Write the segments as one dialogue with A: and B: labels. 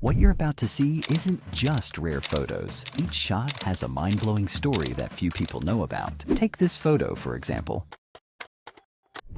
A: What you're about to see isn't just rare photos. Each shot has a mind-blowing story that few people know about. Take this photo, for example.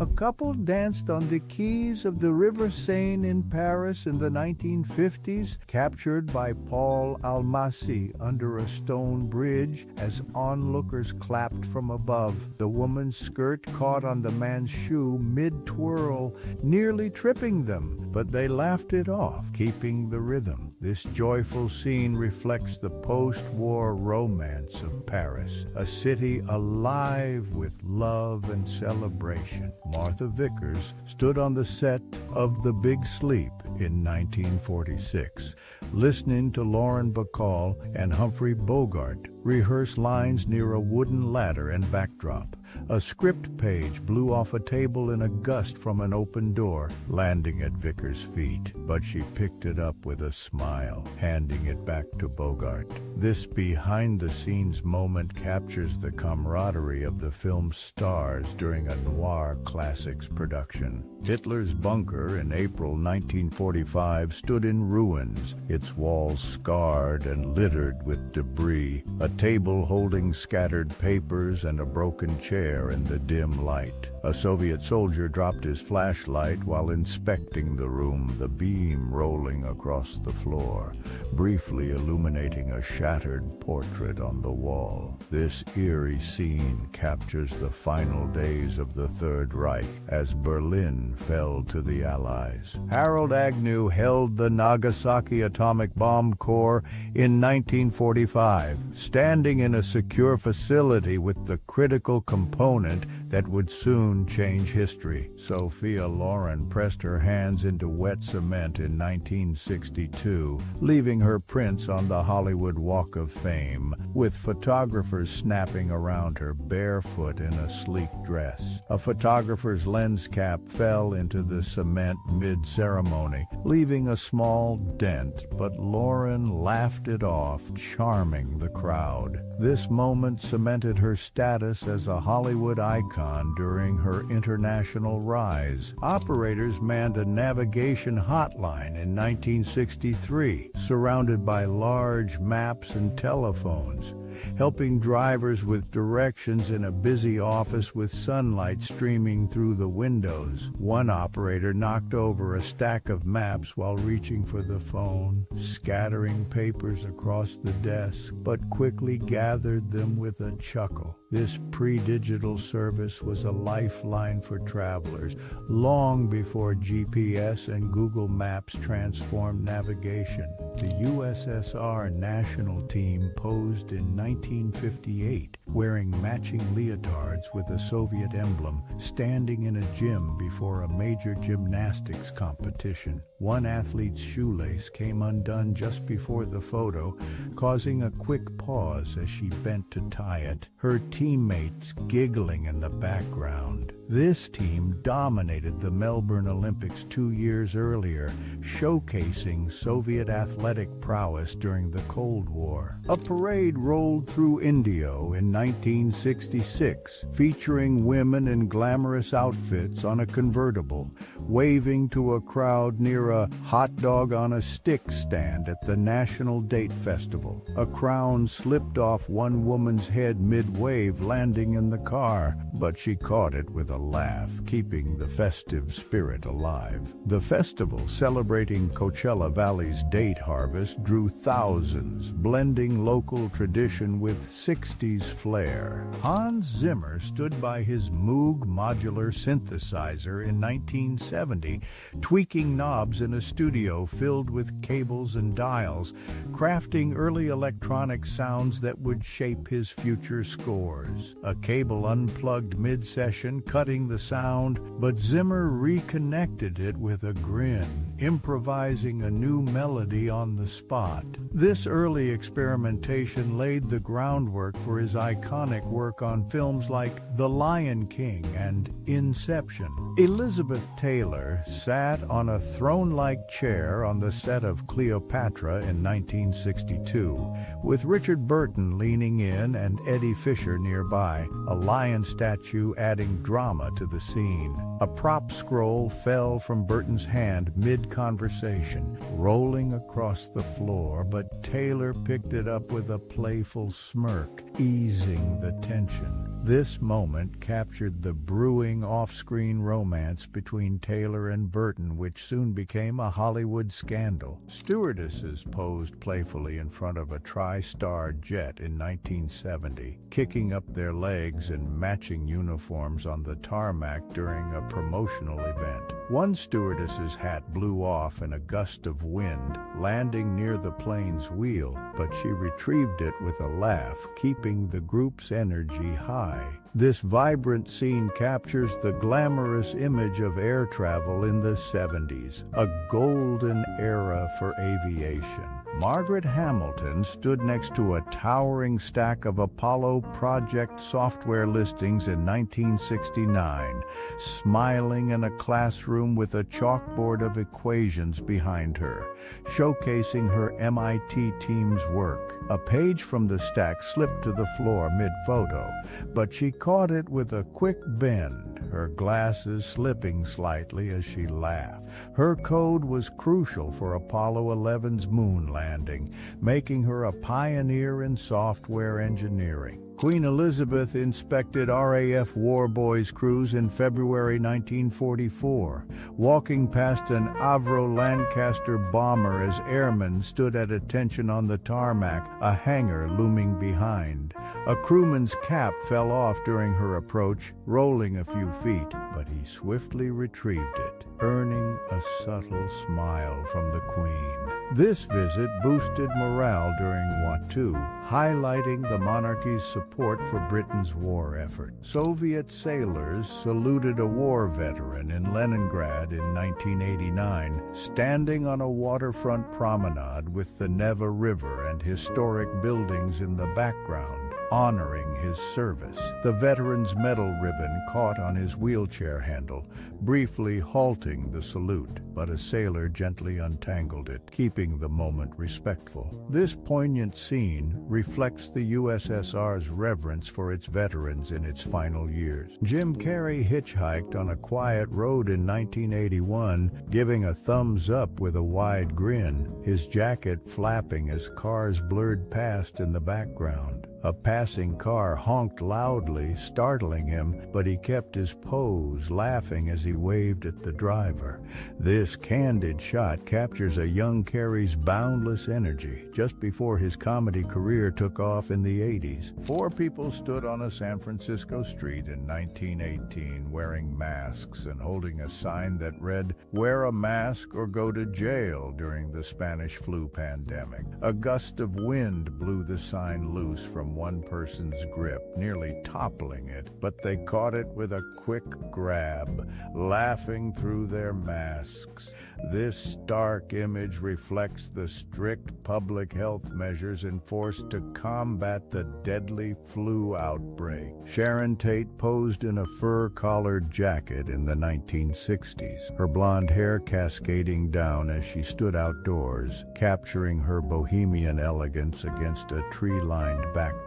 B: A couple danced on the quays of the River Seine in Paris in the 1950s, captured by Paul Almasi under a stone bridge as onlookers clapped from above. The woman's skirt caught on the man's shoe mid-twirl, nearly tripping them, but they laughed it off, keeping the rhythm. This joyful scene reflects the post-war romance of Paris, a city alive with love and celebration. Martha Vickers stood on the set of The Big Sleep in 1946, listening to Lauren Bacall and Humphrey Bogart rehearse lines near a wooden ladder and backdrop. A script page blew off a table in a gust from an open door, landing at Vickers' feet, but she picked it up with a smile, handing it back to Bogart. This behind-the-scenes moment captures the camaraderie of the film's stars during a noir classics production. Hitler's bunker in April 1945 stood in ruins, its walls scarred and littered with debris, a table holding scattered papers and a broken chair in the dim light. A Soviet soldier dropped his flashlight while inspecting the room, the beam rolling across the floor, briefly illuminating a shattered portrait on the wall. This eerie scene captures the final days of the Third Reich as Berlin fell to the Allies. Harold Agnew held the Nagasaki atomic bomb core in 1945, standing in a secure facility with the critical component that would soon change history. Sophia Loren pressed her hands into wet cement in 1962, leaving her prints on the Hollywood Walk of Fame, with photographers snapping around her barefoot in a sleek dress. A photographer's lens cap fell into the cement mid-ceremony, leaving a small dent, but Loren laughed it off, charming the crowd. This moment cemented her status as a Hollywood icon during her international rise. Operators manned a navigation hotline in 1963, surrounded by large maps and telephones, helping drivers with directions in a busy office with sunlight streaming through the windows. One operator knocked over a stack of maps while reaching for the phone, scattering papers across the desk, but quickly gathered them with a chuckle. This pre-digital service was a lifeline for travelers, long before GPS and Google Maps transformed navigation. The USSR national team posed in 1958, wearing matching leotards with a Soviet emblem, standing in a gym before a major gymnastics competition. One athlete's shoelace came undone just before the photo, causing a quick pause as she bent to tie it, her teammates giggling in the background. This team dominated the Melbourne Olympics 2 years earlier, showcasing Soviet athletic prowess during the Cold War. A parade rolled through Indio in 1966, featuring women in glamorous outfits on a convertible, waving to a crowd near a hot dog on a stick stand at the National Date Festival. A crown slipped off one woman's head mid-wave, landing in the car, but she caught it with a laugh, keeping the festive spirit alive. The festival, celebrating Coachella Valley's date harvest, drew thousands, blending local tradition with 60s flair. Hans Zimmer stood by his Moog modular synthesizer in 1970, tweaking knobs in a studio filled with cables and dials, crafting early electronic sounds that would shape his future scores. A cable unplugged mid-session, cutting the sound, but Zimmer reconnected it with a grin, improvising a new melody on the spot. This early experimentation laid the groundwork for his iconic iconic work on films like The Lion King and Inception. Elizabeth Taylor sat on a throne-like chair on the set of Cleopatra in 1962, with Richard Burton leaning in and Eddie Fisher nearby, a lion statue adding drama to the scene. A prop scroll fell from Burton's hand mid-conversation, rolling across the floor, but Taylor picked it up with a playful smirk, easing the tension. This moment captured the brewing off-screen romance between Taylor and Burton, which soon became a Hollywood scandal. Stewardesses posed playfully in front of a tri-star jet in 1970, kicking up their legs and matching uniforms on the tarmac during a promotional event. One stewardess's hat blew off in a gust of wind, landing near the plane's wheel, but she retrieved it with a laugh, keeping the group's energy high. This vibrant scene captures the glamorous image of air travel in the 70s, a golden era for aviation. Margaret Hamilton stood next to a towering stack of Apollo project software listings in 1969, smiling in a classroom with a chalkboard of equations behind her, showcasing her MIT team's work. A page from the stack slipped to the floor mid-photo, but she caught it with a quick bend, her glasses slipping slightly as she laughed. Her code was crucial for Apollo 11's moon landing, making her a pioneer in software engineering. Queen Elizabeth inspected RAF Warboys crews in February 1944, walking past an Avro Lancaster bomber as airmen stood at attention on the tarmac, a hangar looming behind. A crewman's cap fell off during her approach, rolling a few feet, but he swiftly retrieved it, earning a subtle smile from the Queen. This visit boosted morale during WWII, highlighting the monarchy's support for Britain's war effort. Soviet sailors saluted a war veteran in Leningrad in 1989, standing on a waterfront promenade with the Neva River and historic buildings in the background, honoring his service. The veteran's medal ribbon caught on his wheelchair handle, briefly halting the salute, but a sailor gently untangled it, keeping the moment respectful. This poignant scene reflects the USSR's reverence for its veterans in its final years. Jim Carrey hitchhiked on a quiet road in 1981, giving a thumbs up with a wide grin, his jacket flapping as cars blurred past in the background. A passing car honked loudly, startling him, but he kept his pose, laughing as he waved at the driver. This candid shot captures a young Carrey's boundless energy, just before his comedy career took off in the 80s. 4 people stood on a San Francisco street in 1918 wearing masks and holding a sign that read, "Wear a mask or go to jail," during the Spanish flu pandemic. A gust of wind blew the sign loose from one person's grip, nearly toppling it, but they caught it with a quick grab, laughing through their masks. This stark image reflects the strict public health measures enforced to combat the deadly flu outbreak. Sharon Tate posed in a fur-collared jacket in the 1960s, her blonde hair cascading down as she stood outdoors, capturing her bohemian elegance against a tree-lined backdrop.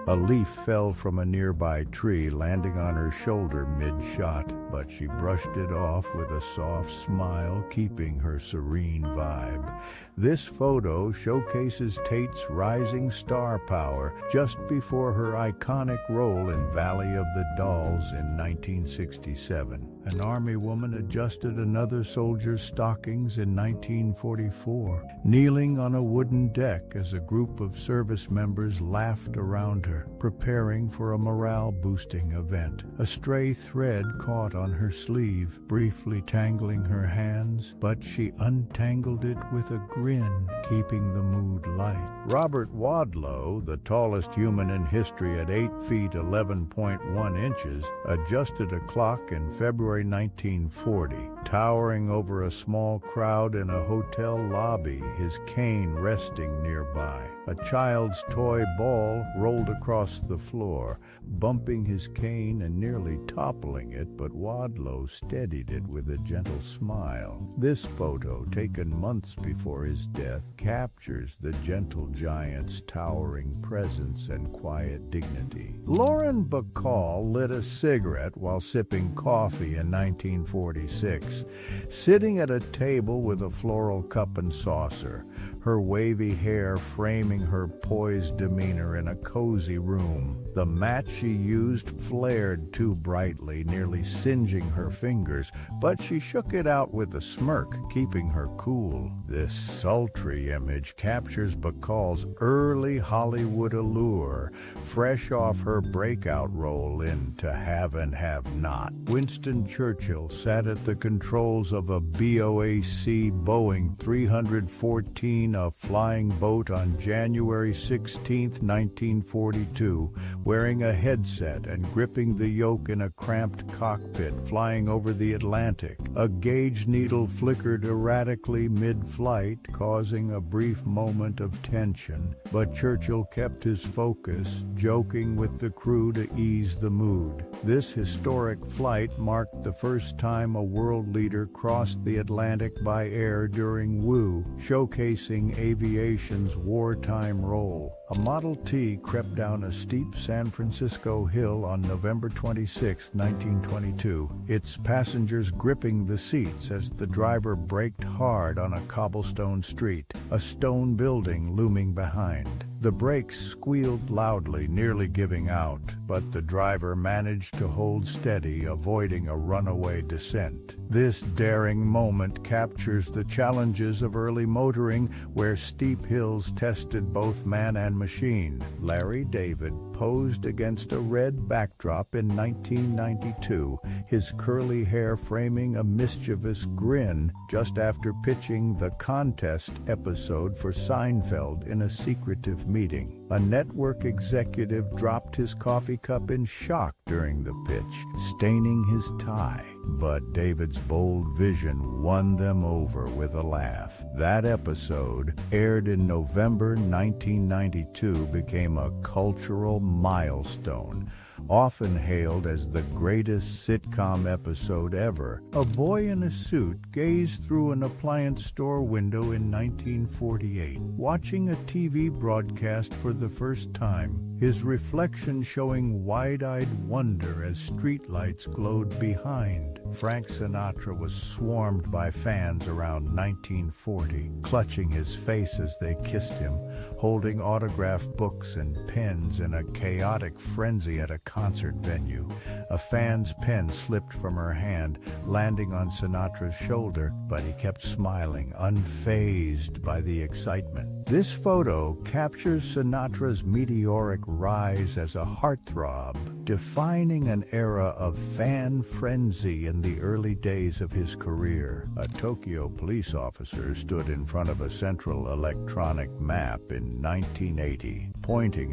B: A leaf fell from a nearby tree, landing on her shoulder mid-shot, but she brushed it off with a soft smile, keeping her serene vibe. This photo showcases Tate's rising star power just before her iconic role in Valley of the Dolls in 1967. An army woman adjusted another soldier's stockings in 1944, kneeling on a wooden deck as a group of service members laughed around her, preparing for a morale-boosting event. A stray thread caught on on her sleeve, briefly tangling her hands, but she untangled it with a grin, keeping the mood light. Robert Wadlow, the tallest human in history at 8 feet 11.1 inches, adjusted a clock in February 1940, towering over a small crowd in a hotel lobby, his cane resting nearby. A child's toy ball rolled across the floor, bumping his cane and nearly toppling it, but Wadlow steadied it with a gentle smile. This photo, taken months before his death, captures the gentle giant's towering presence and quiet dignity. Lauren Bacall lit a cigarette while sipping coffee in 1946, sitting at a table with a floral cup and saucer, her wavy hair framing her poised demeanor in a cozy room. The match she used flared too brightly, nearly singeing her fingers, but she shook it out with a smirk, keeping her cool. This sultry image captures Bacall's early Hollywood allure, fresh off her breakout role in To Have and Have Not. Winston Churchill sat at the controls of a BOAC Boeing 314, a flying boat, on January 16, 1942, wearing a headset and gripping the yoke in a cramped cockpit flying over the Atlantic. A gauge needle flickered erratically mid-flight, causing a brief moment of tension, but Churchill kept his focus, joking with the crew to ease the mood. This historic flight marked the first time a world leader crossed the Atlantic by air during WWII, showcasing aviation's wartime role. A Model T crept down a steep San Francisco hill on November 26, 1922, its passengers gripping the seats as the driver braked hard on a cobblestone street, a stone building looming behind. The brakes squealed loudly, nearly giving out, but the driver managed to hold steady, avoiding a runaway descent. This daring moment captures the challenges of early motoring, where steep hills tested both man and machine. Larry David posed against a red backdrop in 1992, his curly hair framing a mischievous grin just after pitching the contest episode for Seinfeld in a secretive meeting. A network executive dropped his coffee cup in shock during the pitch, staining his tie. But David's bold vision won them over with a laugh. That episode, aired in November 1992, became a cultural milestone, often hailed as the greatest sitcom episode ever. A boy in a suit gazed through an appliance store window in 1948, watching a TV broadcast for the first time, his reflection showing wide-eyed wonder as streetlights glowed behind. Frank Sinatra was swarmed by fans around 1940, clutching his face as they kissed him, holding autograph books and pens in a chaotic frenzy at a concert venue. A fan's pen slipped from her hand, landing on Sinatra's shoulder, but he kept smiling, unfazed by the excitement. This photo captures Sinatra's meteoric rise as a heartthrob, defining an era of fan frenzy in the early days of his career. A Tokyo police officer stood in front of a central electronic map in 1980, pointing